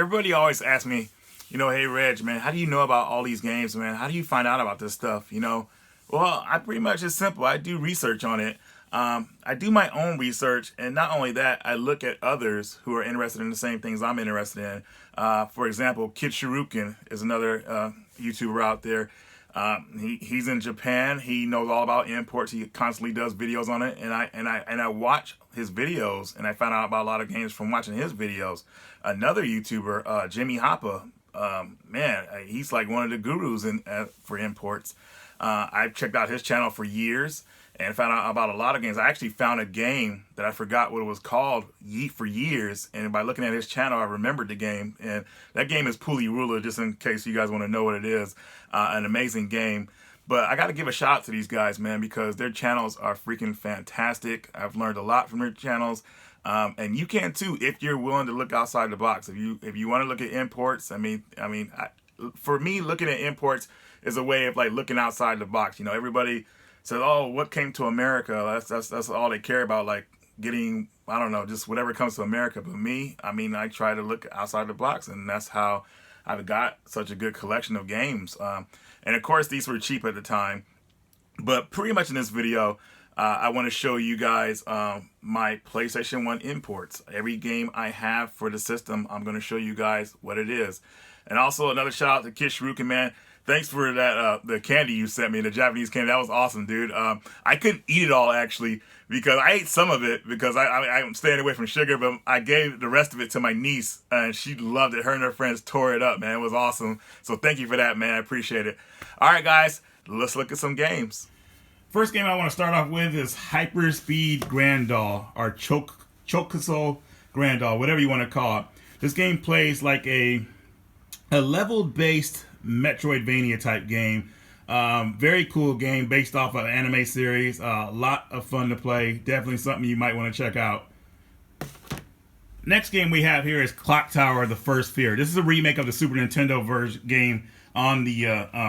everybody always asks me, hey Reg, man, how do you know about all these games, man? How do you find out about this stuff, Well, I pretty much, it's simple. I do research on it. I do my own research, and not only that, I look at others who are interested in the same things I'm interested in. For example, Kid Shuriken is another YouTuber out there. He's in Japan. He knows all about imports. He constantly does videos on it, and I watch his videos, and I found out about a lot of games from watching his videos. Another YouTuber, Jimmy Hoppa, man, he's like one of the gurus for imports. I've checked out his channel for years and found out about a lot of games. I actually found a game that I forgot what it was called for years, and by looking at his channel, I remembered the game. And that game is Pulley Ruler, just in case you guys want to know what it is. An amazing game. But I got to give a shout out to these guys, man, because their channels are freaking fantastic. I've learned a lot from their channels. And you can too, if you're willing to look outside the box. If you want to look at imports, for me, looking at imports is a way of like looking outside the box. Everybody says, "Oh, what came to America?" That's all they care about, like getting, I don't know, just whatever comes to America. But me, I try to look outside the box, and that's how I've got such a good collection of games. And of course, these were cheap at the time. But pretty much in this video, I want to show you guys my PlayStation 1 imports. Every game I have for the system, I'm going to show you guys what it is. And also another shout out to Kid Shuriken, man. Thanks for that, the candy you sent me, the Japanese candy. That was awesome, dude. I couldn't eat it all, actually, because I ate some of it because I'm staying away from sugar, but I gave the rest of it to my niece, and she loved it. Her and her friends tore it up, man. It was awesome. So thank you for that, man. I appreciate it. All right, guys, let's look at some games. First game I want to start off with is Hyperspeed Grandal, or Chokuso Grandal, whatever you want to call it. This game plays like a level-based Metroidvania type game. Very cool game based off of an anime series. A lot of fun to play. Definitely something you might want to check out. Next game we have here is Clock Tower: The First Fear. This is a remake of the Super Nintendo version game on the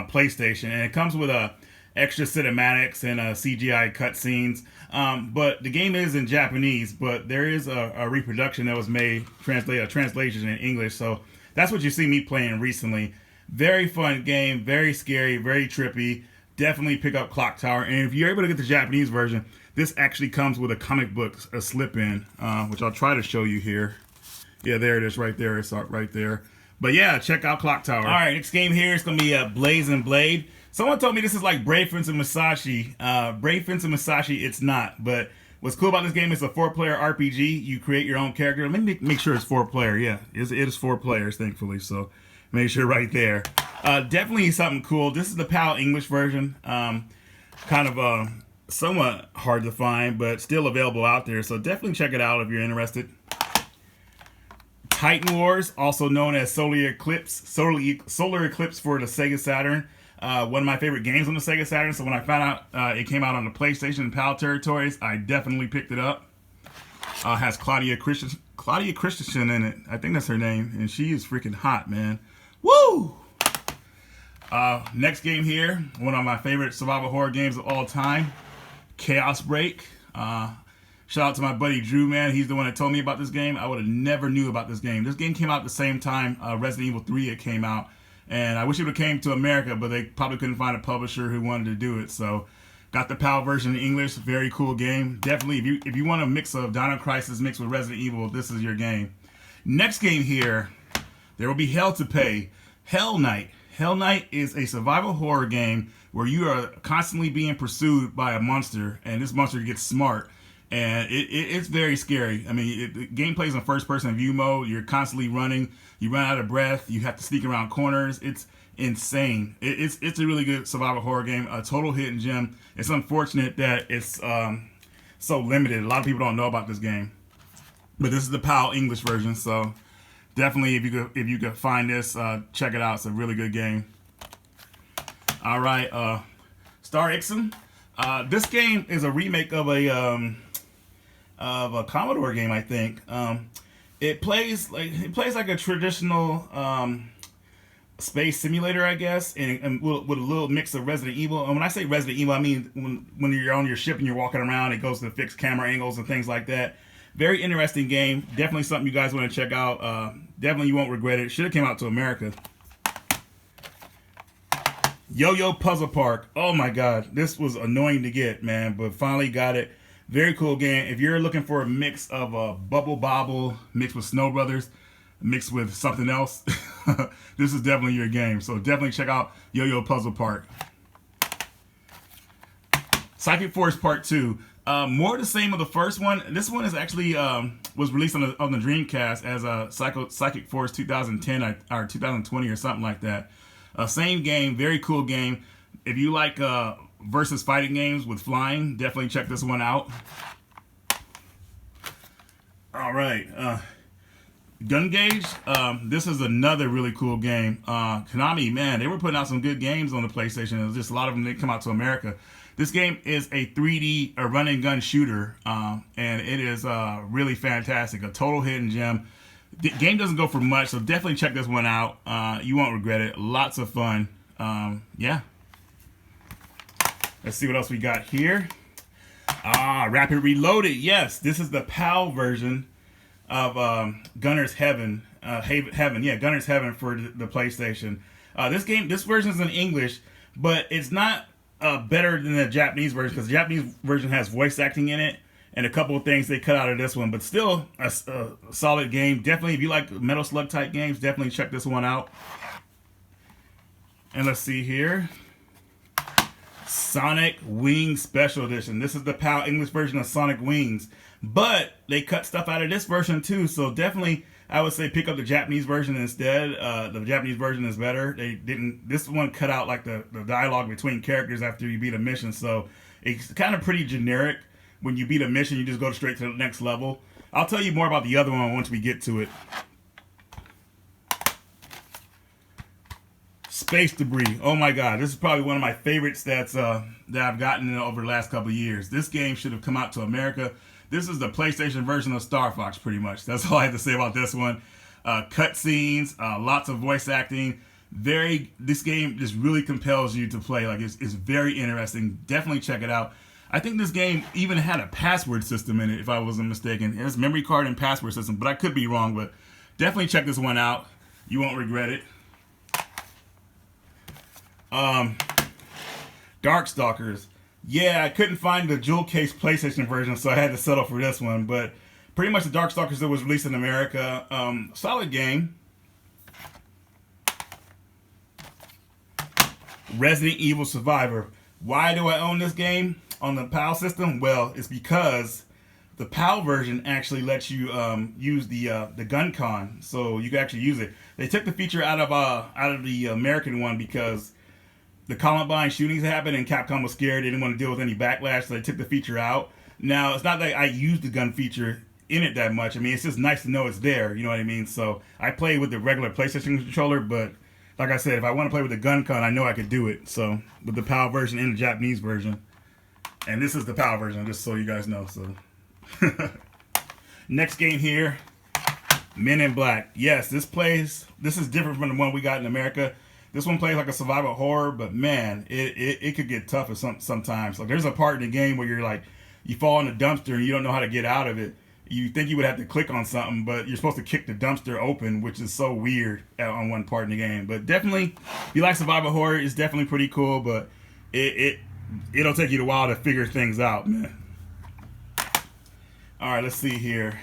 PlayStation, and it comes with extra cinematics and CGI cutscenes. But the game is in Japanese, but there is a reproduction that was made, a translation in English. So that's what you see me playing recently. Very fun game, very scary, very trippy. Definitely pick up Clock Tower. And if you're able to get the Japanese version, this actually comes with a comic book, a slip-in, which I'll try to show you here. Yeah, there it is right there. It's right there. But yeah, check out Clock Tower. All right, next game here is going to be Blazing Blade. Someone told me this is like Brave Fencer Musashi. Brave Fencer Musashi, it's not. But what's cool about this game is a 4-player RPG. You create your own character. Let me make sure it's 4-player. Yeah, it is 4 players, thankfully. So make sure right there. Definitely something cool. This is the PAL English version. Kind of somewhat hard to find, but still available out there. So definitely check it out if you're interested. Titan Wars, also known as Solar Eclipse. Solar Eclipse for the Sega Saturn. One of my favorite games on the Sega Saturn. So when I found out it came out on the PlayStation and PAL territories, I definitely picked it up. Has Claudia Christensen in it. I think that's her name, and she is freaking hot, man. Woo! Next game here, one of my favorite survival horror games of all time, Chaos Break. Shout out to my buddy Drew, man. He's the one that told me about this game. I would have never knew about this game. This game came out at the same time Resident Evil 3 came out. And I wish it would have came to America, but they probably couldn't find a publisher who wanted to do it. So got the PAL version in English. Very cool game. Definitely, if you want a mix of Dino Crisis mixed with Resident Evil, this is your game. Next game here, there will be hell to pay. Hell Knight. Hell Knight is a survival horror game where you are constantly being pursued by a monster, and this monster gets smart. And it's very scary. I mean, the game plays in first-person view mode. You're constantly running. You run out of breath. You have to sneak around corners. It's insane. It's a really good survival horror game. A total hidden gem. It's unfortunate that it's so limited. A lot of people don't know about this game. But this is the PAL English version, so definitely if you could find this, check it out. It's a really good game. All right, Star Ixen. This game is a remake of a Commodore game, I think. It plays like a traditional space simulator, I guess, and with a little mix of Resident Evil. And when I say Resident Evil, I mean when you're on your ship and you're walking around, it goes to fixed camera angles and things like that. Very interesting game. Definitely something you guys want to check out. Definitely you won't regret it. Should have came out to America. Yo-Yo Puzzle Park. Oh my god, this was annoying to get, man, but finally got it. Very cool game. If you're looking for a mix of Bubble Bobble mixed with Snow Brothers, mixed with something else, this is definitely your game. So definitely check out Yo-Yo Puzzle Park. Psychic Force Part 2. More the same of the first one. This one is actually was released on the Dreamcast as a Psychic Force 2010 or 2020 or something like that. Same game, very cool game. If you like versus fighting games with flying, definitely check this one out. All right, Gun Gauge. This is another really cool game. Konami, man, they were putting out some good games on the PlayStation. It was just a lot of them didn't come out to America. This game is a 3D run and gun shooter, and it is really fantastic. A total hidden gem. The game doesn't go for much, so definitely check this one out. You won't regret it. Lots of fun. Yeah. Let's see what else we got here. Rapid Reloaded. Yes, this is the PAL version of Gunner's Heaven. Yeah, Gunner's Heaven for the PlayStation. This version is in English, but it's not better than the Japanese version because the Japanese version has voice acting in it and a couple of things they cut out of this one, but still a solid game. Definitely, if you like Metal Slug type games, definitely check this one out. And let's see here. Sonic Wings Special Edition. This is the PAL English version of Sonic Wings, but they cut stuff out of this version too, so definitely I would say pick up the Japanese version instead. The Japanese version is better. This one cut out like the dialogue between characters after you beat a mission, so it's kind of pretty generic. When you beat a mission, you just go straight to the next level. I'll tell you more about the other one once we get to it. Space Debris. Oh my god, this is probably one of my favorites that I've gotten over the last couple of years. This game should have come out to America. This is the PlayStation version of Star Fox, pretty much. That's all I have to say about this one. Cutscenes, lots of voice acting. This game just really compels you to play. Like it's very interesting. Definitely check it out. I think this game even had a password system in it, if I wasn't mistaken. It has memory card and password system, but I could be wrong. But definitely check this one out. You won't regret it. Darkstalkers. Yeah, I couldn't find the jewel case PlayStation version, so I had to settle for this one. But pretty much the Darkstalkers that was released in America. Solid game. Resident Evil Survivor. Why do I own this game on the PAL system? Well, it's because the PAL version actually lets you use the gun con, so you can actually use it. They took the feature out of the American one because the Columbine shootings happened and Capcom was scared. They didn't want to deal with any backlash, so they took the feature out. Now, it's not that I use the gun feature in it that much. I mean, it's just nice to know it's there, you know what I mean? So I play with the regular PlayStation controller, but like I said, if I want to play with the gun con, I know I could do it. So with the PAL version and the Japanese version. And this is the PAL version, just so you guys know. So next game here, Men in Black. Yes, this is different from the one we got in America. This one plays like a survival horror, but man, it could get tough sometimes. Like there's a part in the game where you're like, you fall in a dumpster and you don't know how to get out of it. You think you would have to click on something, but you're supposed to kick the dumpster open, which is so weird on one part in the game. But definitely, if you like survival horror, it's definitely pretty cool, but it'll take you a while to figure things out, man. All right, let's see here.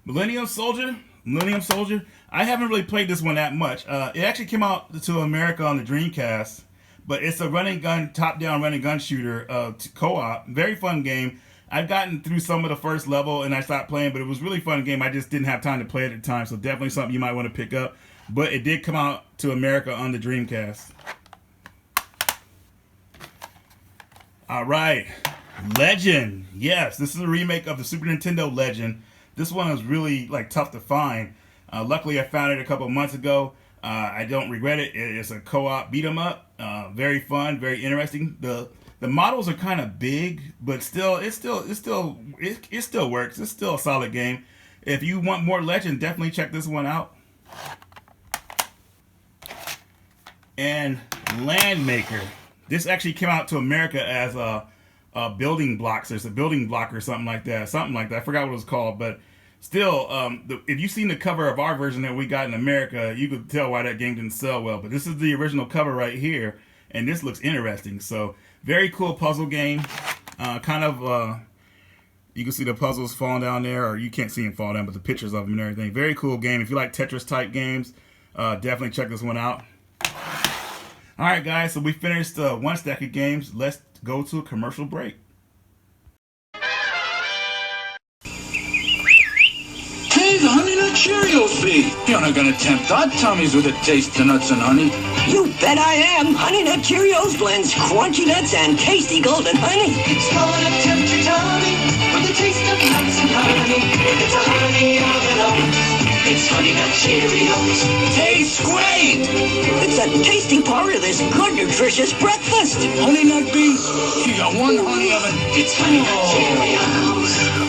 Millennium Soldier. I haven't really played this one that much. It actually came out to America on the Dreamcast, but it's a top-down run and gun shooter co-op. Very fun game. I've gotten through some of the first level and I stopped playing, but it was a really fun game. I just didn't have time to play it at the time, so definitely something you might want to pick up. But it did come out to America on the Dreamcast. All right, Legend. Yes, this is a remake of the Super Nintendo Legend. This one is really tough to find. Luckily, I found it a couple months ago. I don't regret it. It's a co-op beat 'em up. Very fun, very interesting. The models are kind of big, but it still works. It's still a solid game. If you want more Legend, definitely check this one out. And Landmaker. This actually came out to America as building blocks. There's a building block or something like that. I forgot what it was called, but still, if you've seen the cover of our version that we got in America, you could tell why that game didn't sell well. But this is the original cover right here, and this looks interesting. So very cool puzzle game. You can see the puzzles falling down there, or you can't see them fall down, but the pictures of them and everything. Very cool game. If you like Tetris type games, definitely check this one out. All right, guys, so we finished one stack of games. Let's go to a commercial break. Hey, the Honey Nut Cheerios bee. You're not gonna tempt our tummies with a taste of nuts and honey. You bet I am. Honey Nut Cheerios blends crunchy nuts and tasty golden honey. It's gonna tempt your tummy with the taste of nuts and honey. It's a honey of It's Honey Nut Cheerios. Tastes great. It's a tasty part of this good, nutritious breakfast. Honey Nut bee, you got one honey oven. It's Honey Nut Cheerios.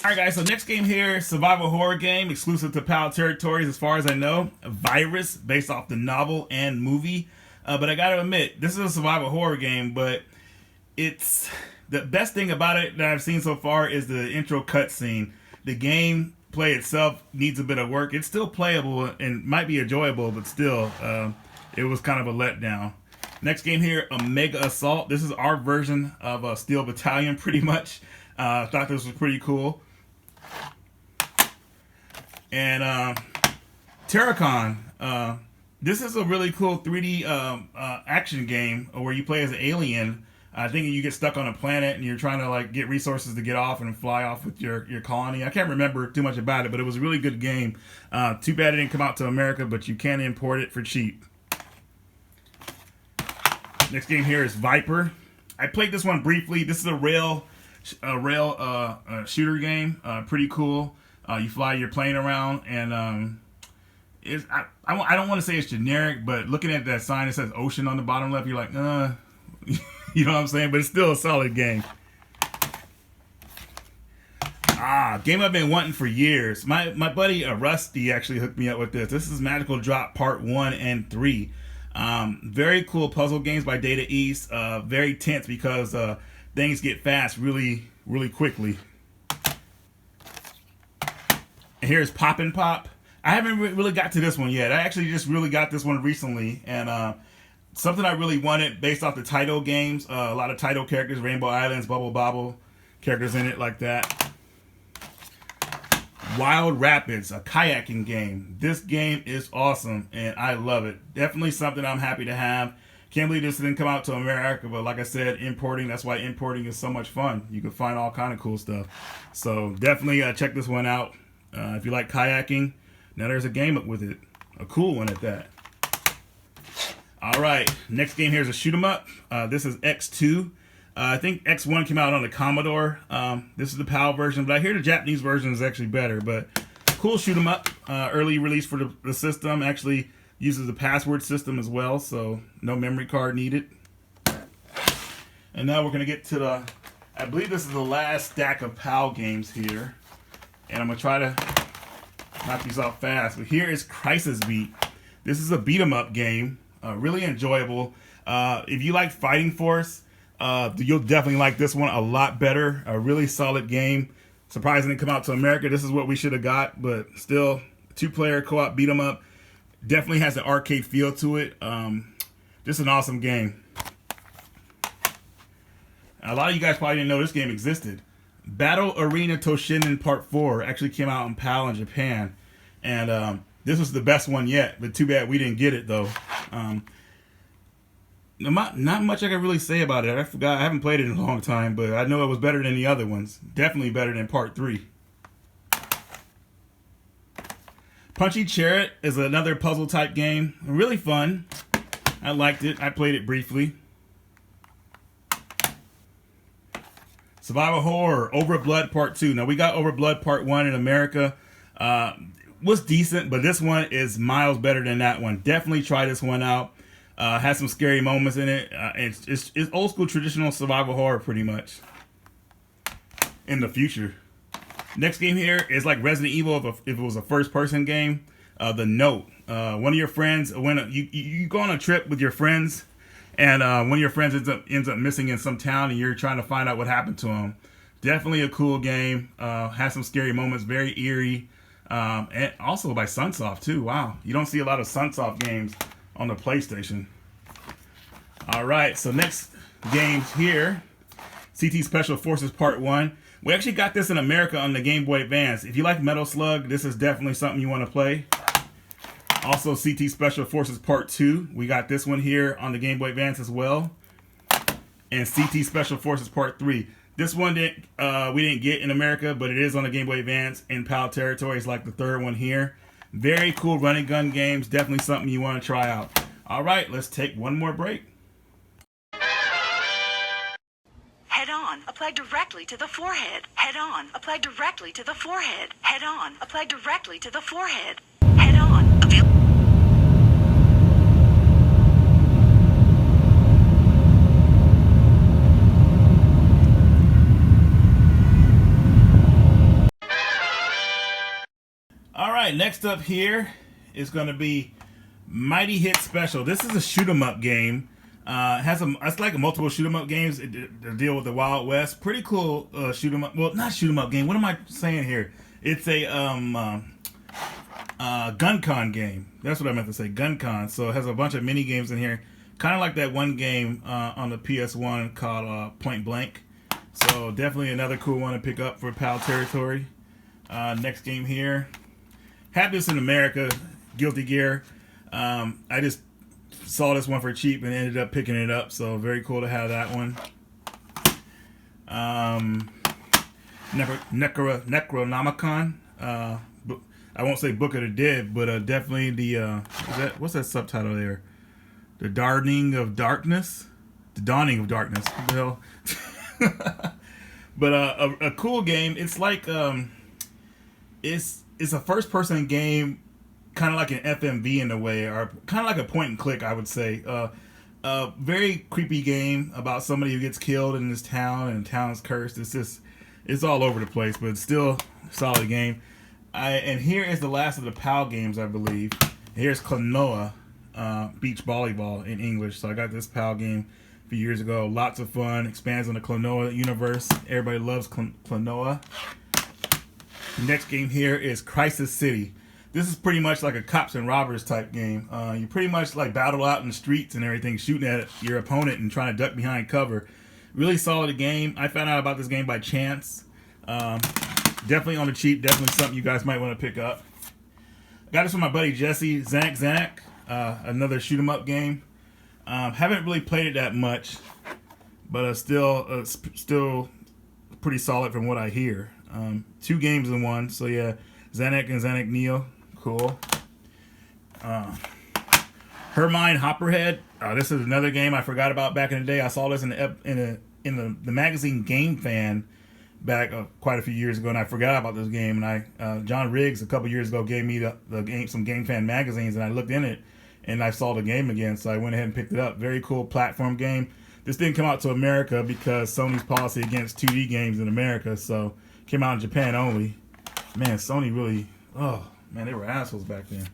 Alright guys, so next game here, survival horror game, exclusive to PAL territories as far as I know. A Virus, based off the novel and movie. But I gotta admit, this is a survival horror game, but it's... the best thing about it that I've seen so far is the intro cutscene. The gameplay itself needs a bit of work. It's still playable and might be enjoyable, but still, it was kind of a letdown. Next game here, Omega Assault. This is our version of Steel Battalion, pretty much. I thought this was pretty cool. And Terracon. This is a really cool 3D action game where you play as an alien. I think you get stuck on a planet and you're trying to like get resources to get off and fly off with your colony. I can't remember too much about it, but it was a really good game. Too bad it didn't come out to America, but you can import it for cheap. Next game here is Viper. I played this one briefly. This is a rail shooter game. Pretty cool. You fly your plane around, and I don't want to say it's generic, but looking at that sign that says ocean on the bottom left, you're like, you know what I'm saying? But it's still a solid game. Game I've been wanting for years. My buddy Rusty actually hooked me up with this. This is Magical Drop Part 1 and 3. Very cool puzzle games by Data East. Very tense because things get fast really quickly. And here's Pop and Pop. I haven't really got to this one yet. I actually just really got this one recently, and something I really wanted based off the title games. A lot of title characters, Rainbow Islands, Bubble Bobble characters in it like that. Wild Rapids, a kayaking game. This game is awesome, and I love it. Definitely something I'm happy to have. Can't believe this didn't come out to America, but like I said, importing, that's why importing is so much fun. You can find all kind of cool stuff. So definitely check this one out. If you like kayaking, now there's a game with it. A cool one at that. Alright, next game here is a shoot 'em up. This is X2. I think X1 came out on the Commodore. This is the PAL version, but I hear the Japanese version is actually better. But cool shoot 'em up. Early release for the system. Actually uses the password system as well, so no memory card needed. And now we're going to get to the... I believe this is the last stack of PAL games here. And I'm going to try to knock these off fast. But here is Crisis Beat. This is a beat 'em up game. Really enjoyable. If you like Fighting Force, you'll definitely like this one a lot better. A really solid game. Surprising to come out to America. This is what we should have got, but still, 2-player co-op beat 'em up. Definitely has an arcade feel to it. Just an awesome game. A lot of you guys probably didn't know this game existed. Battle Arena Toshinden Part 4 actually came out in PAL in Japan, and this was the best one yet, but too bad we didn't get it though. Not much I can really say about it. I forgot. I haven't played it in a long time, but I know it was better than the other ones. Definitely better than Part 3. Punchy Chariot is another puzzle type game. Really fun. I liked it. I played it briefly. Survival Horror, Over Blood Part 2. Now we got Over Blood Part 1 in America. Was decent, but this one is miles better than that one. Definitely try this one out. Has some scary moments in it. It's old school traditional survival horror pretty much. In the future. Next game here is like Resident Evil if it was a first person game. The Note. One of your friends, when you go on a trip with your friends, and one of your friends ends up missing in some town, and you're trying to find out what happened to him. Definitely a cool game. Has some scary moments, very eerie. And also by Sunsoft too. Wow, you don't see a lot of Sunsoft games on the PlayStation. All right, so next games here, CT Special Forces Part 1. We actually got this in America on the Game Boy Advance. If you like Metal Slug, this is definitely something you want to play. Also, CT Special Forces Part 2. We got this one here on the Game Boy Advance as well. And CT Special Forces Part 3. This one we didn't get in America, but it is on the Game Boy Advance in PAL territory. It's like the third one here. Very cool running gun games. Definitely something you want to try out. All right, let's take one more break. Head on, apply directly to the forehead. Head on, apply directly to the forehead. Head on, apply directly to the forehead. Head on, All right, next up here is going to be Mighty Hit Special. This is a shoot 'em up game. It's like a multiple shoot 'em up games to deal with the Wild West. Pretty cool shoot 'em up. Well, not shoot 'em up game. What am I saying here? It's a gun con game. That's what I meant to say. Gun con. So it has a bunch of mini games in here, kind of like that one game on the PS1 called Point Blank. So definitely another cool one to pick up for PAL territory. Next game here. Had this in America, Guilty Gear. I just saw this one for cheap and ended up picking it up, so very cool to have that one. Necronomicon. I won't say Book of the Dead, but definitely the what's that subtitle there? The Dawning of Darkness. The Dawning of Darkness. What the hell? But a cool game. It's like it's a first-person game, kind of like an FMV in a way, or kind of like a point and click, I would say. A very creepy game about somebody who gets killed in this town, and the town's cursed. It's all over the place, but it's still a solid game. And here is the last of the PAL games, I believe. Here's Klonoa, beach volleyball in English. So I got this PAL game a few years ago. Lots of fun. Expands on the Klonoa universe. Everybody loves Klonoa. Next game here is Crisis City. This is pretty much like a cops and robbers type game. You pretty much like battle out in the streets and everything, shooting at your opponent and trying to duck behind cover. Really solid game. I found out about this game by chance. Definitely on the cheap. Definitely something you guys might want to pick up. Got this from my buddy Jesse. Zanak. Another shoot 'em up game. Haven't really played it that much, but still pretty solid from what I hear. 2 games in one. So yeah, Zanak and Zanak Neo. Cool. Hermine Hopperhead. This is another game I forgot about back in the day. I saw this in the magazine Game Fan back quite a few years ago, and I forgot about this game. And John Riggs a couple years ago gave me some Game Fan magazines, and I looked in it, and I saw the game again, so I went ahead and picked it up. Very cool platform game. This didn't come out to America because Sony's policy against 2D games in America, so came out in Japan only. Man, Sony really, oh man, they were assholes back then.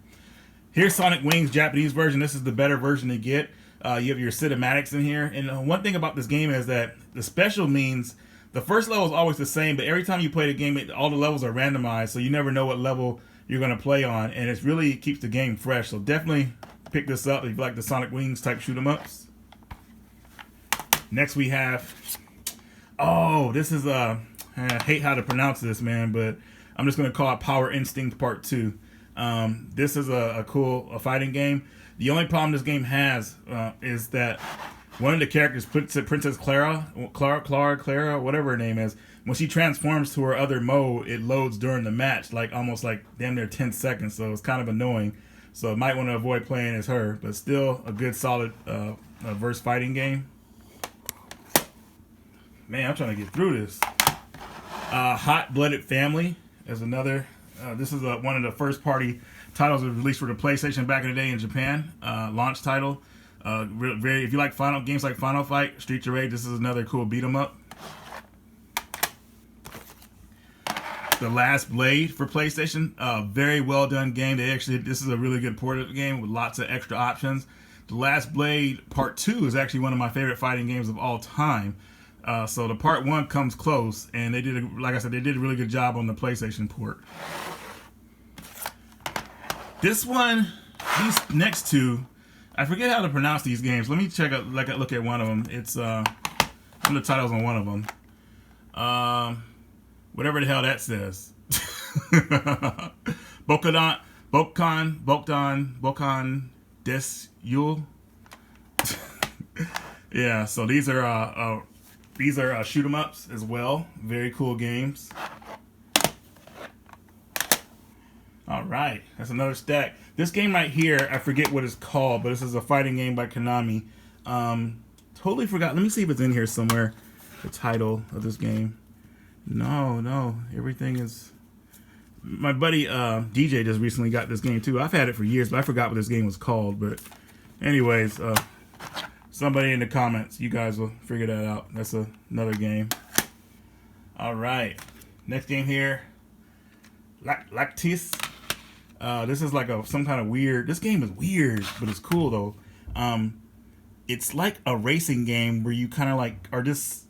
Here's Sonic Wings Japanese version. This is the better version to get. You have your cinematics in here. And one thing about this game is that the special means the first level is always the same, but every time you play the game, all the levels are randomized, so you never know what level you're going to play on, and it really keeps the game fresh. So definitely pick this up if you like the Sonic Wings type shoot 'em ups. Next we have, this is I hate how to pronounce this, man, but I'm just going to call it Power Instinct Part 2. This is a cool fighting game. The only problem this game has is that one of the characters, Princess Clara, whatever her name is, when she transforms to her other mode, it loads during the match, like almost like damn near 10 seconds, so it's kind of annoying. So might want to avoid playing as her, but still a good solid verse fighting game. Man, I'm trying to get through this. Hot Blooded Family is another. This is one of the first party titles that was released for the PlayStation back in the day in Japan. Launch title. If you like games like Final Fight, Streets of Rage, this is another cool beat 'em up. The Last Blade for PlayStation. Very well done game. This is a really good ported game with lots of extra options. The Last Blade Part 2 is actually one of my favorite fighting games of all time. So the Part 1 comes close, and they did, like I said, they did a really good job on the PlayStation port. This one, these next two, I forget how to pronounce these games. Let me look at one of them. It's some of the titles on one of them. Whatever the hell that says. Bokan Des Yule. Yeah, so these are shoot 'em ups as well. Very cool games. All right, that's another stack. This game right here, I forget what it's called, but this is a fighting game by Konami. Totally forgot. Let me see if it's in here somewhere. The title of this game. No, everything is. My buddy DJ just recently got this game too. I've had it for years, but I forgot what this game was called. But anyways, somebody in the comments, you guys will figure that out. That's another game. All right, next game here. Lactis. This is like some kind of weird. This game is weird, but it's cool though. It's like a racing game where you kind of like are just.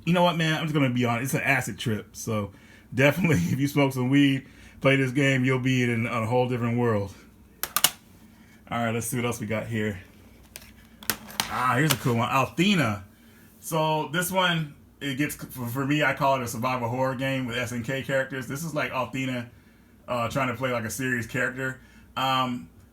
You know what, man? I'm just gonna be honest. It's an acid trip, so definitely, if you smoke some weed, play this game, you'll be in a whole different world. All right, let's see what else we got here. Here's a cool one, Althena. So this one, it gets for me. I call it a survival horror game with SNK characters. This is like Althena trying to play like a serious character.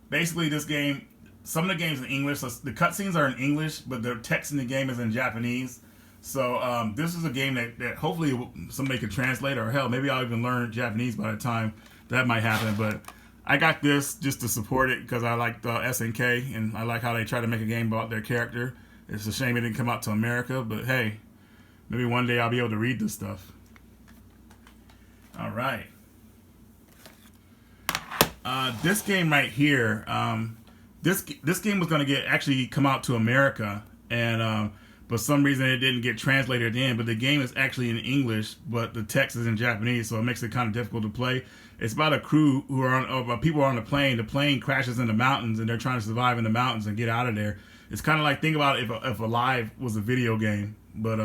Basically, this game, some of the games in English. So the cutscenes are in English, but the text in the game is in Japanese. So this is a game that hopefully somebody could translate, or hell, maybe I'll even learn Japanese by the time that might happen. But I got this just to support it because I like the SNK and I like how they try to make a game about their character. It's a shame it didn't come out to America, but hey, maybe one day I'll be able to read this stuff. All right. This game right here, this game was going to actually come out to America, and for some reason it didn't get translated in, but the game is actually in English, but the text is in Japanese, so it makes it kind of difficult to play. It's about a crew who are on, people are on a plane. The plane crashes in the mountains, and they're trying to survive in the mountains and get out of there. It's kind of like, think about it if Alive was a video game, but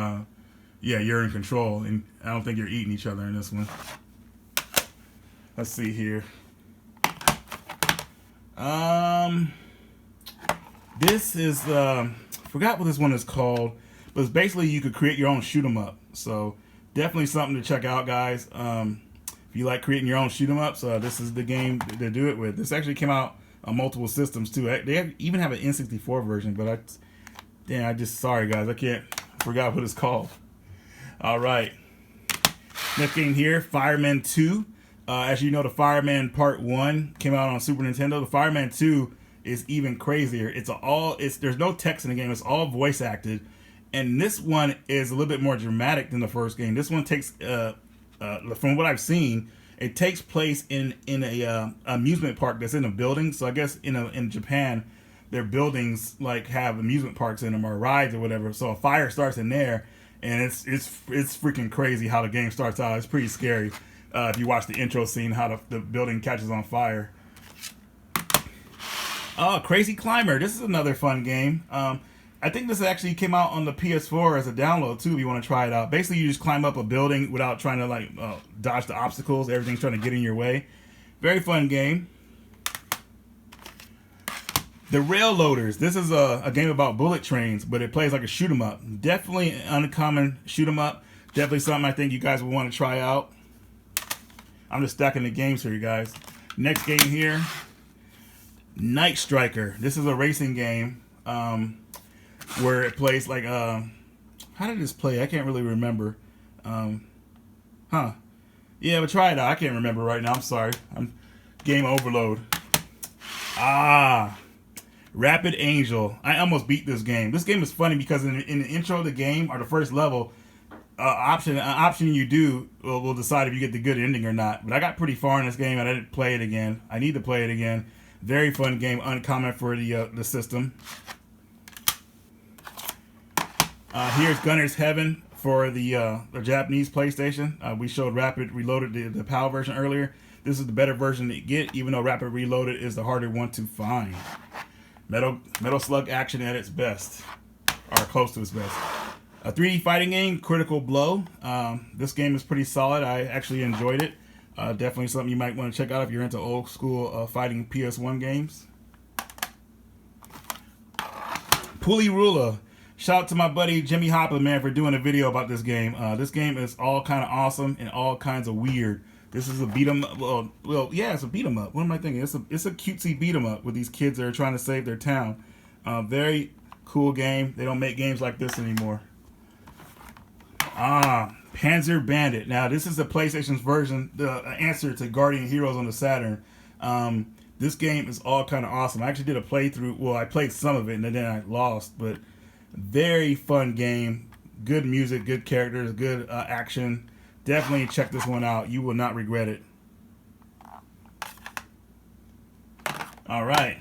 yeah, you're in control, and I don't think you're eating each other in this one. Let's see here. This is forgot what this one is called, but it's basically you could create your own shoot 'em up. So definitely something to check out, guys. If you like creating your own shoot 'em ups, this is the game to do it with. This actually came out on multiple systems too. They even have an N64 version, but sorry guys, forgot what it's called. All right, next game here, Fireman 2. As you know, the Fireman Part 1 came out on Super Nintendo. The Fireman 2 is even crazier. There's no text in the game. It's all voice acted, and this one is a little bit more dramatic than the first game. This one takes, from what I've seen, it takes place in a amusement park that's in a building. So I guess in Japan, their buildings like have amusement parks in them or rides or whatever. So a fire starts in there, and it's freaking crazy how the game starts out. It's pretty scary. If you watch the intro scene, how the building catches on fire. Crazy Climber. This is another fun game. I think this actually came out on the PS4 as a download too, if you want to try it out. Basically, you just climb up a building without trying to dodge the obstacles. Everything's trying to get in your way. Very fun game. The Rail Loaders. This is a game about bullet trains, but it plays like a shoot 'em up. Definitely an uncommon shoot 'em up. Definitely something I think you guys will want to try out. I'm just stacking the games for you guys. Next game here, Night Striker. This is a racing game where it plays like how did this play? I can't really remember. Yeah, but try it out. I can't remember right now. I'm sorry. I'm game overload. Rapid Angel. I almost beat this game. This game is funny because in the intro of the game, or the first level, option you do will decide if you get the good ending or not. But I got pretty far in this game and I didn't play it again. I need to play it again. Very fun game, uncommon for the system. Here's Gunner's Heaven for the Japanese PlayStation. We showed Rapid Reloaded, the PAL version earlier. This is the better version to get, even though Rapid Reloaded is the harder one to find. Metal Slug action at its best, or close to its best. A 3D fighting game, Critical Blow. This game is pretty solid. I actually enjoyed it. Definitely something you might want to check out if you're into old school fighting PS1 games. Pulley Rula. Shout out to my buddy Jimmy Hopper, man, for doing a video about this game. This game is all kind of awesome and all kinds of weird. This is a beat 'em up. Well, yeah, it's a beat 'em up. What am I thinking? It's a cutesy beat 'em up with these kids that are trying to save their town. Very cool game. They don't make games like this anymore. Panzer Bandit. Now, this is the PlayStation's version, the answer to Guardian Heroes on the Saturn. This game is all kind of awesome. I actually did a playthrough. Well, I played some of it and then I lost, but very fun game. Good music, good characters, good action. Definitely check this one out. You will not regret it. All right.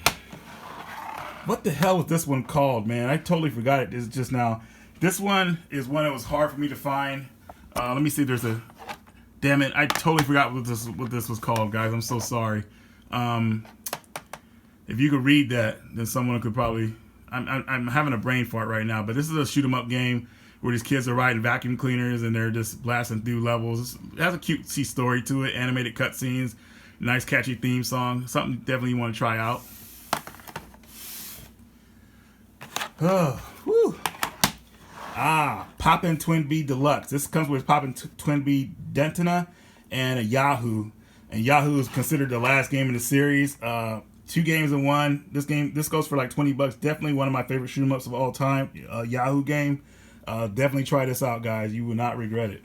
What the hell was this one called, man? I totally forgot it. This is just now. This one is one that was hard for me to find. Let me see if there's a... Damn it, I totally forgot what this was called, guys. I'm so sorry. If you could read that, then someone could probably... I'm having a brain fart right now, but this is a shoot 'em up game where these kids are riding vacuum cleaners and they're just blasting through levels. It has a cutesy story to it, animated cutscenes, nice catchy theme song. Something definitely you want to try out. Oh, whew. Poppin' Twin B Deluxe. This comes with Poppin' Twin B Dentona and a Yahoo. And Yahoo is considered the last game in the series. 2 games in one. This goes for like $20. Definitely one of my favorite shoot 'em ups of all time. Yahoo game. Definitely try this out, guys. You will not regret it.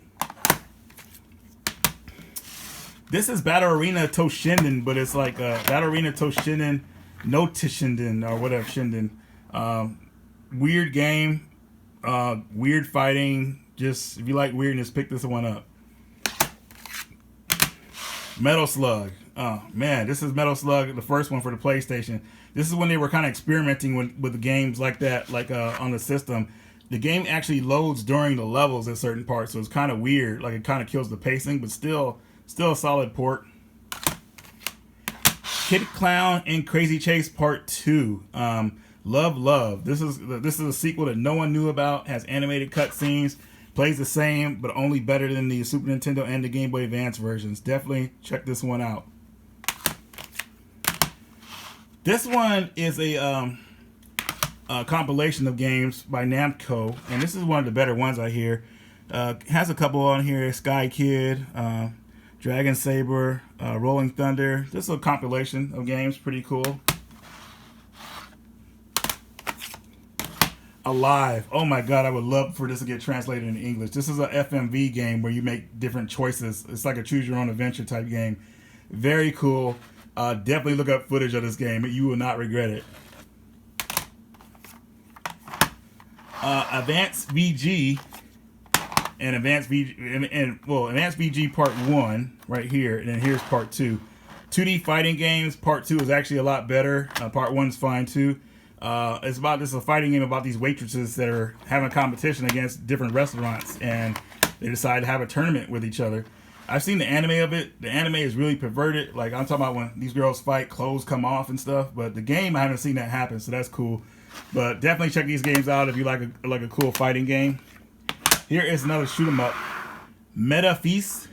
This is Battle Arena Toshinden, but it's like Battle Arena Toshinden, no Toshinden or whatever Shinden. Weird game. Weird fighting. Just if you like weirdness, pick this one up. Metal Slug. Oh man, this is Metal Slug, the first one for the PlayStation. This is when they were kind of experimenting with the games like that, like on the system. The game actually loads during the levels at certain parts, so it's kind of weird. Like it kind of kills the pacing, but still a solid port. Kid Clown and Crazy Chase Part 2. Love. This is a sequel that no one knew about. Has animated cutscenes. Plays the same, but only better than the Super Nintendo and the Game Boy Advance versions. Definitely check this one out. This one is a compilation of games by Namco, and this is one of the better ones I hear. Has a couple on here: Sky Kid, Dragon Saber, Rolling Thunder. This is a compilation of games, pretty cool. Alive. Oh my god, I would love for this to get translated into English. This is a FMV game where you make different choices. It's like a choose your own adventure type game. Very cool. Definitely look up footage of this game. You will not regret it. Advanced VG and Advanced VG Part 1 right here, and then here's Part 2. 2D fighting games. Part 2 is actually a lot better. Part 1 is fine too. This is a fighting game about these waitresses that are having a competition against different restaurants, and they decide to have a tournament with each other. I've seen the anime of it. The anime is really perverted. Like I'm talking about when these girls fight, clothes come off and stuff. But the game, I haven't seen that happen, so that's cool. But definitely check these games out if you like a cool fighting game. Here is another shoot 'em up, Meta Feast.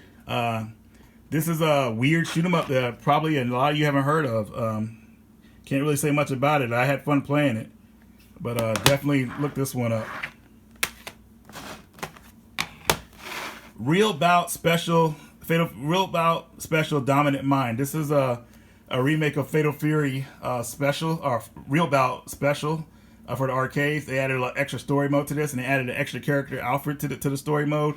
This is a weird shoot 'em up that probably a lot of you haven't heard of. Can't really say much about it. I had fun playing it, but definitely look this one up. Real Bout Special Dominant Mind. This is a remake of Fatal Fury Special, or Real Bout Special for the arcades. They added an extra story mode to this, and they added an extra character, Alfred, to the story mode.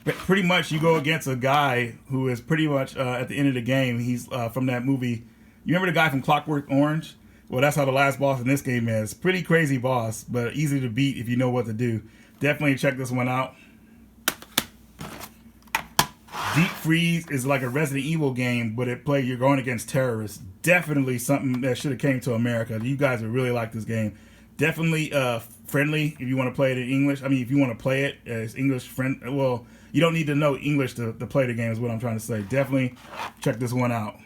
But pretty much you go against a guy who is pretty much at the end of the game. He's from that movie. You remember the guy from Clockwork Orange? Well, that's how the last boss in this game is. Pretty crazy boss, but easy to beat if you know what to do. Definitely check this one out. Deep Freeze is like a Resident Evil game, but you're going against terrorists. Definitely something that should have came to America. You guys would really like this game. Definitely friendly if you want to play it in English. I mean, if you want to play it as English friend, well, you don't need to know English to play the game is what I'm trying to say. Definitely check this one out.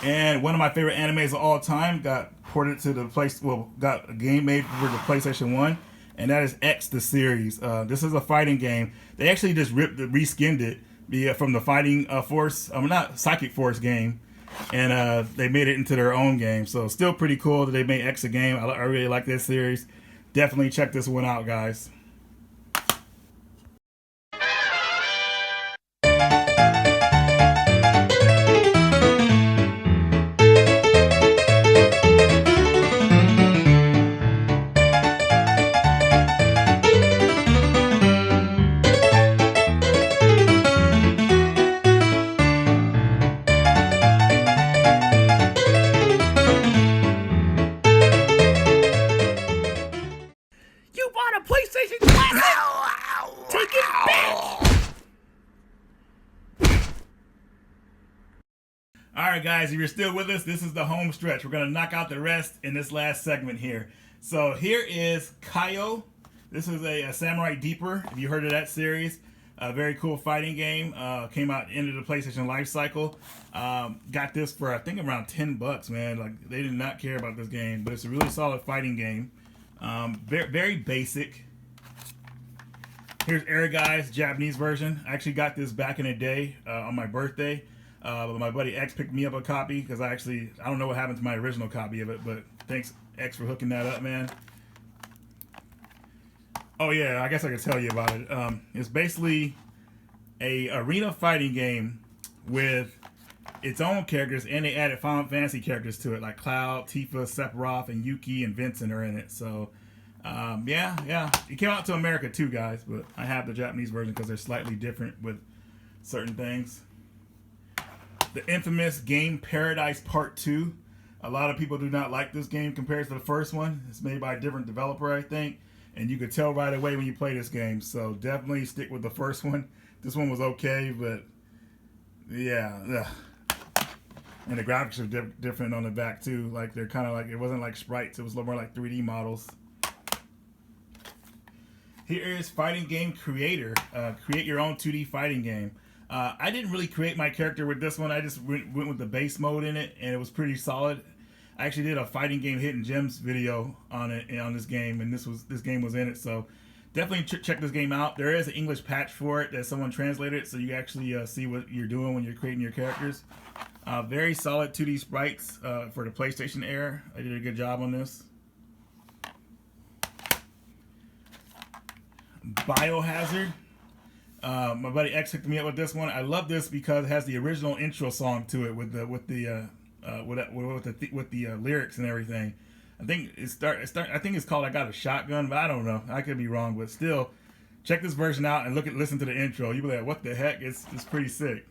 And one of my favorite animes of all time got ported to the got a game made for the PlayStation 1, and that is X the series. This is a fighting game. They actually just reskinned it from the Fighting Force, not Psychic Force game, and they made it into their own game. So still pretty cool that they made X a game. I really like this series. Definitely check this one out, guys. Alright guys, if you're still with us, this is the home stretch. We're going to knock out the rest in this last segment here. So here is Kaio. This is a Samurai Deeper, if you heard of that series. A very cool fighting game. Came out into the PlayStation life cycle. Got this for I think around $10, man. Like they did not care about this game, but it's a really solid fighting game. Very basic. Here's Guy's Japanese version. I actually got this back in the day on my birthday. But my buddy X picked me up a copy because I don't know what happened to my original copy of it, but thanks X for hooking that up, man. Oh yeah, I guess I could tell you about it. It's basically a arena fighting game with its own characters, and they added Final Fantasy characters to it, like Cloud, Tifa, Sephiroth, and Yuki and Vincent are in it. So yeah, it came out to America too, guys, but I have the Japanese version because they're slightly different with certain things. The infamous game Paradise Part 2. A lot of people do not like this game compared to the first one. It's made by a different developer, I think. And you could tell right away when you play this game. So definitely stick with the first one. This one was okay, but yeah. And the graphics are different on the back too. Like they're kind of like, it wasn't like sprites. It was a little more like 3D models. Here is Fighting Game Creator. Create your own 2D fighting game. I didn't really create my character with this one. I just went with the base mode in it, and it was pretty solid. I actually did a fighting game hidden gems video on it on this game, and this game was in it. So definitely check this game out. There is an English patch for it that someone translated, so you actually see what you're doing when you're creating your characters. Very solid 2D sprites for the PlayStation era. I did a good job on this. Biohazard. My buddy X hooked me up with this one. I love this because it has the original intro song to it with the lyrics and everything. I think I think it's called "I Got a Shotgun," but I don't know. I could be wrong, but still, check this version out and listen to the intro. You'll be like, "What the heck?" It's pretty sick.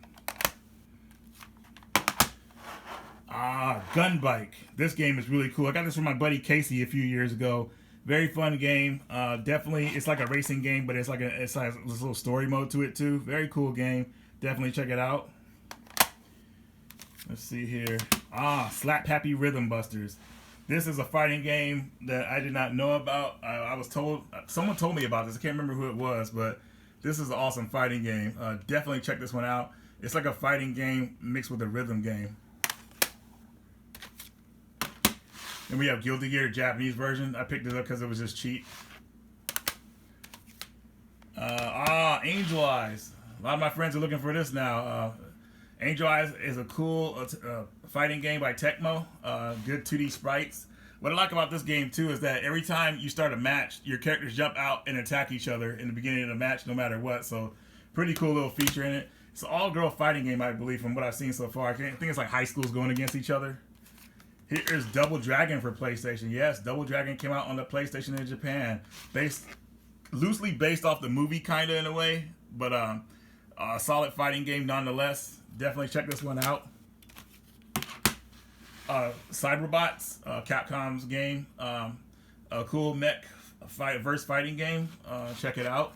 Gun Bike. This game is really cool. I got this from my buddy Casey a few years ago. Very fun game. Definitely, it's like a racing game, but it has a little story mode to it too. Very cool game. Definitely check it out. Let's see here. Slap Happy Rhythm Busters. This is a fighting game that I did not know about. I was told, someone told me about this. I can't remember who it was, but this is an awesome fighting game. Definitely check this one out. It's like a fighting game mixed with a rhythm game. And we have Guilty Gear Japanese version. I picked it up because it was just cheap. Angel Eyes. A lot of my friends are looking for this now. Angel Eyes is a cool fighting game by Tecmo. Good 2D sprites. What I like about this game too is that every time you start a match, your characters jump out and attack each other in the beginning of the match, no matter what. So, pretty cool little feature in it. It's an all-girl fighting game, I believe, from what I've seen so far. I think it's like high schools going against each other. Here's Double Dragon for PlayStation. Yes, Double Dragon came out on the PlayStation in Japan. Loosely based off the movie, kind of in a way. But a solid fighting game nonetheless. Definitely check this one out. Cyberbots, Capcom's game. A cool mech verse fighting game. Check it out.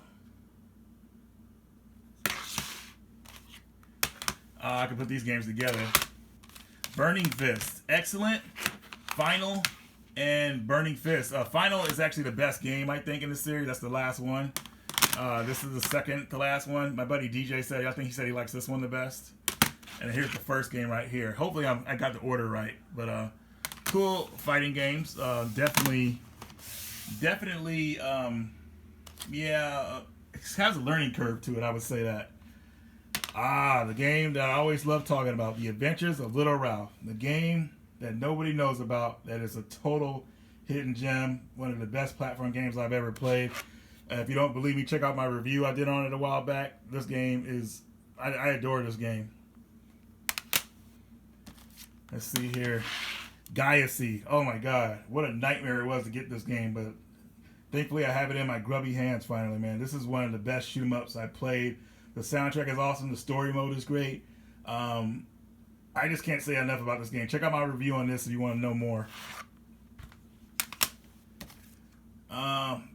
I can put these games together. Burning Fist. Excellent, final, and Burning Fist. Final is actually the best game, I think, in the series. That's the last one. This is the second to last one. My buddy DJ said, I think he said he likes this one the best. And here's the first game right here. Hopefully I got the order right. But cool fighting games. Definitely, yeah, it has a learning curve to it, I would say that. The game that I always love talking about, The Adventures of Little Ralph. The game that nobody knows about, that is a total hidden gem. One of the best platform games I've ever played. If you don't believe me, check out my review I did on it a while back. This game is, I adore this game. Let's see here. Gaia C. Oh my god, what a nightmare it was to get this game, but thankfully I have it in my grubby hands finally, man. This is one of the best shoot 'em ups I played. The soundtrack is awesome. The story mode is great. I just can't say enough about this game. Check out my review on this if you want to know more.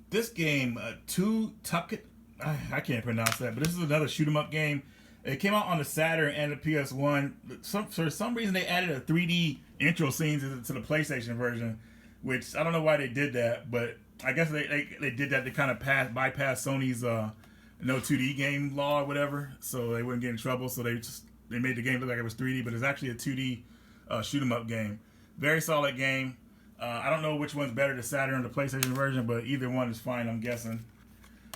This game, I can't pronounce that, but this is another shoot 'em up game. It came out on the Saturn and the PS1. For some reason, they added a 3D intro scenes to the PlayStation version, which I don't know why they did that, but I guess they did that to kind of bypass Sony's no 2D game law or whatever, so they wouldn't get in trouble. So they made the game look like it was 3D, but it's actually a 2D shoot 'em up game. Very solid game. I don't know which one's better, the Saturn or the PlayStation version, but either one is fine, I'm guessing.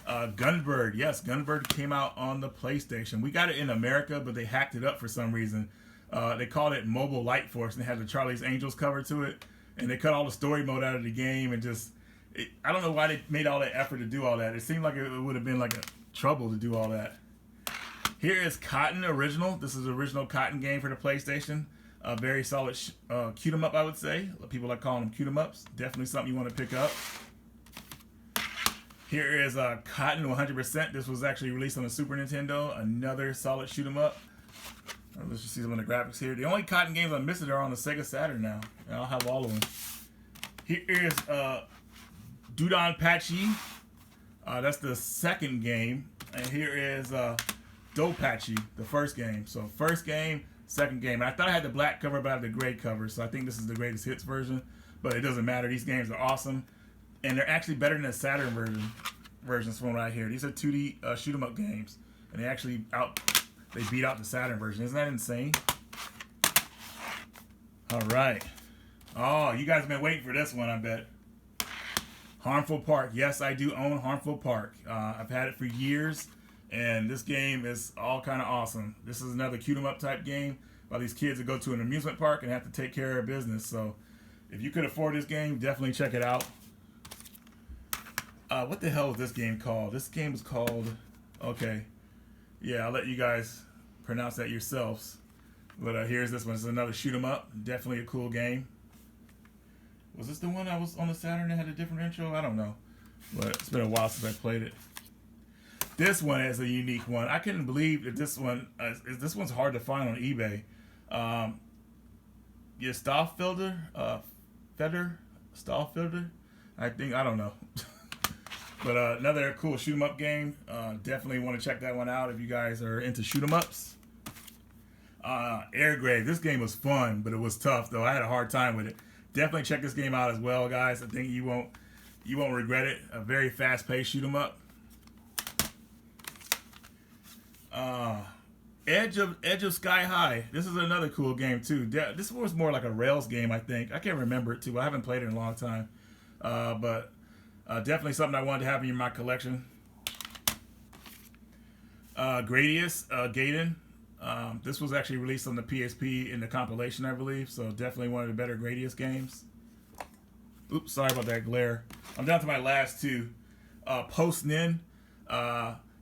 Gunbird. Yes, Gunbird came out on the PlayStation. We got it in America, but they hacked it up for some reason. They called it Mobile Light Force, and they had the Charlie's Angels cover to it, and they cut all the story mode out of the game, and I don't know why they made all that effort to do all that. It seemed like it would have been like a trouble to do all that. Here is Cotton Original. This is the original Cotton game for the PlayStation. A very solid cute 'em up, I would say. People like calling them cute 'em ups. Definitely something you want to pick up. Here is Cotton 100%. This was actually released on the Super Nintendo. Another solid shoot 'em up. Let's just see some of the graphics here. The only Cotton games I'm missing are on the Sega Saturn now. And I'll have all of them. Here is Dudon Patchy. That's the second game. And here is Dopatchy, the first game. So first game, second game. And I thought I had the black cover, but I have the gray cover. So I think this is the greatest hits version. But it doesn't matter. These games are awesome. And they're actually better than the Saturn versions from right here. These are 2D shoot 'em up games. And they actually beat out the Saturn version. Isn't that insane? Alright. Oh, you guys have been waiting for this one, I bet. Harmful Park. Yes, I do own Harmful Park. I've had it for years, and this game is all kind of awesome. This is another cute 'em up type game by these kids that go to an amusement park and have to take care of business. So if you could afford this game, definitely check it out. What the hell is this game called? This game is called, okay, yeah, I'll let you guys pronounce that yourselves. But here's this one. It's another shoot 'em up. Definitely a cool game. Was this the one I was on the Saturn that had a different intro? I don't know. But it's been a while since I played it. This one is a unique one. I couldn't believe that this one's hard to find on eBay. Yeah, Stahlfelder? Stahlfelder? I don't know. But another cool shoot 'em up game. Definitely want to check that one out if you guys are into shoot 'em ups. Airgrave. This game was fun, but it was tough though. I had a hard time with it. Definitely check this game out as well, guys. I think you won't regret it. A very fast-paced shoot 'em up. Edge of Sky High. This is another cool game too. This was more like a Rails game, I think. I can't remember it too. I haven't played it in a long time. But definitely something I wanted to have in my collection. Gradius, Gaiden. This was actually released on the PSP in the compilation, I believe. So definitely one of the better Gradius games. Oops, sorry about that glare. I'm down to my last two. Post-Nin.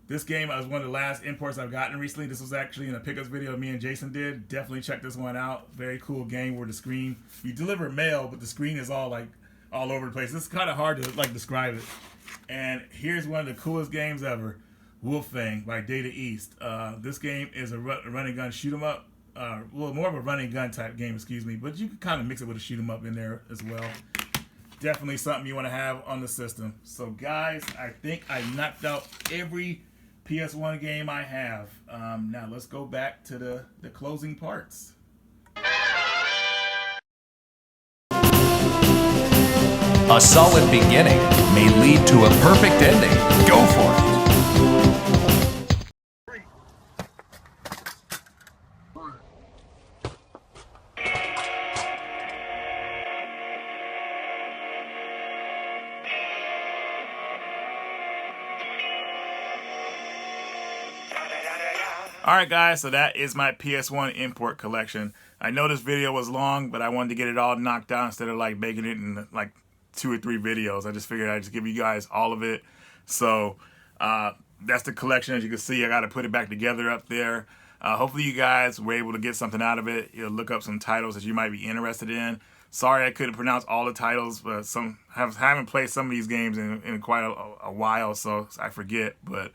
This game was one of the last imports I've gotten recently. This was actually in a pickups video me and Jason did. Definitely check this one out. Very cool game where the screen, you deliver mail, but the screen is all over the place. It's kind of hard to describe it. And here's one of the coolest games ever. Wolfang by Data East. This game is a run and gun shoot 'em up. Well, more of a run and gun type game, excuse me. But you can kind of mix it with a shoot 'em up in there as well. Definitely something you want to have on the system. So guys, I think I knocked out every PS1 game I have. Now let's go back to the closing parts. A solid beginning may lead to a perfect ending. Go for it. Alright guys, so that is my PS1 import collection. I know this video was long, but I wanted to get it all knocked out instead of like making it in like 2 or 3 videos. I just figured I'd just give you guys all of it. So that's the collection. As you can see, I got to put it back together up there. Hopefully you guys were able to get something out of it. You'll look up some titles that you might be interested in. Sorry I couldn't pronounce all the titles, but haven't played some of these games in quite a while, so I forget. But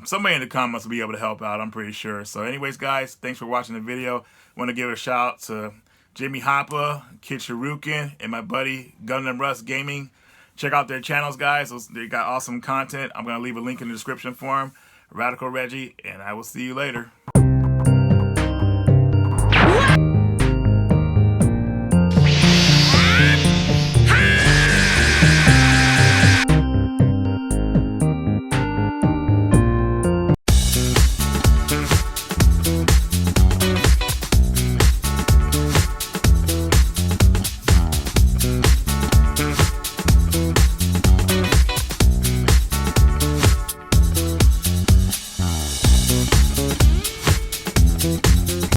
somebody in the comments will be able to help out, I'm pretty sure. So anyways, guys, thanks for watching the video. Want to give a shout out to Jimmy Hoppa, Kid Shuriken, and my buddy Gundam Rust Gaming. Check out their channels, guys. They got awesome content. I'm going to leave a link in the description for them. Radical Reggie, and I will see you later.